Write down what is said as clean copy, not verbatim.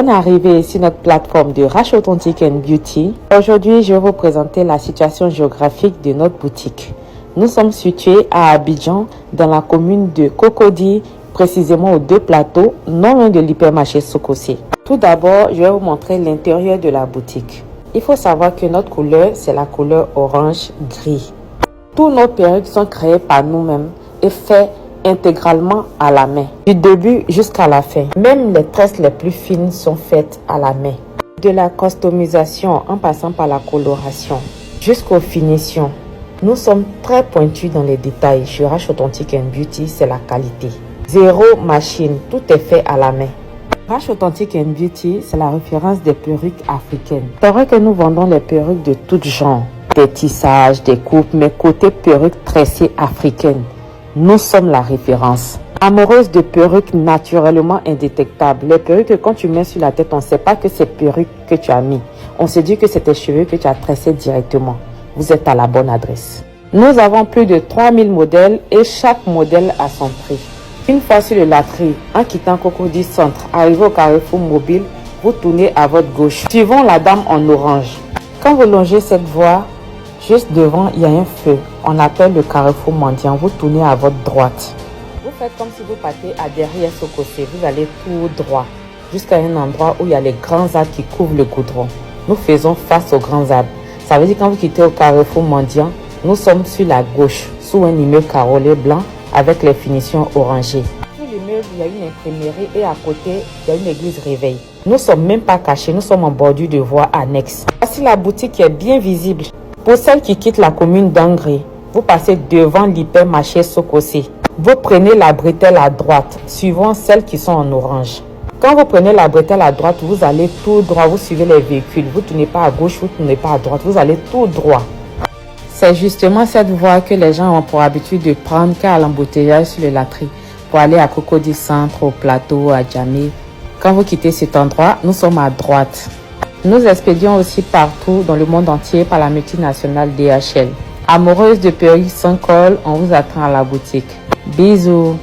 Bonne arrivée sur notre plateforme de Rache Authentique Beauty. Aujourd'hui, je vais vous présenter la situation géographique de notre boutique. Nous sommes situés à Abidjan, dans la commune de Cocody, précisément aux Deux Plateaux, non loin de l'hypermarché Sokosé. Tout d'abord, je vais vous montrer l'intérieur de la boutique. Il faut savoir que notre couleur, c'est la couleur orange-gris. Tous nos perruques sont créées par nous-mêmes et faites intégralement à la main, du début jusqu'à la fin. Même les tresses les plus fines sont faites à la main. De la customisation en passant par la coloration jusqu'aux finitions. Nous sommes très pointus dans les détails. Chez Rache Authentique Beauty, c'est la qualité. Zéro machine, tout est fait à la main. Rache Authentique Beauty, c'est la référence des perruques africaines. C'est vrai que nous vendons les perruques de tout genre, des tissages, des coupes, mais côté perruques tressées africaines, nous sommes la référence. Amoureuse de perruques naturellement indétectables. Les perruques que quand tu mets sur la tête, on ne sait pas que c'est perruque que tu as mis. On se dit que c'est tes cheveux que tu as tressés directement. Vous êtes à la bonne adresse. Nous avons plus de 3000 modèles et chaque modèle a son prix. Une fois sur le laterie, en quittant Cocody Centre, arrivé au Carrefour Mobile, vous tournez à votre gauche. Suivons la dame en orange. Quand vous longez cette voie, juste devant, il y a un feu. On appelle le Carrefour Mendiant. Vous tournez à votre droite. Vous faites comme si vous partez à derrière Sokosé. Vous allez tout droit jusqu'à un endroit où il y a les grands arbres qui couvrent le goudron. Nous faisons face aux grands arbres. Ça veut dire quand vous quittez au Carrefour Mendiant, nous sommes sur la gauche, sous un immeuble carrelé blanc avec les finitions orangées. Sous l'immeuble, il y a une imprimerie et à côté, il y a une église réveil. Nous ne sommes même pas cachés, nous sommes en bordure de voie annexe. Voici la boutique qui est bien visible. Pour celles qui quittent la commune d'Angré, vous passez devant l'hypermarché Sokosé. Vous prenez la bretelle à droite, suivant celles qui sont en orange. Quand vous prenez la bretelle à droite, vous allez tout droit, vous suivez les véhicules. Vous ne tournez pas à gauche, vous ne tournez pas à droite, vous allez tout droit. C'est justement cette voie que les gens ont pour habitude de prendre car l'embouteillage sur le laterie pour aller à Cocody Centre, au plateau, à Djamé. Quand vous quittez cet endroit, nous sommes à droite. Nous expédions aussi partout dans le monde entier par la multinationale DHL. Amoureuse de perruques sans col, on vous attend à la boutique. Bisous.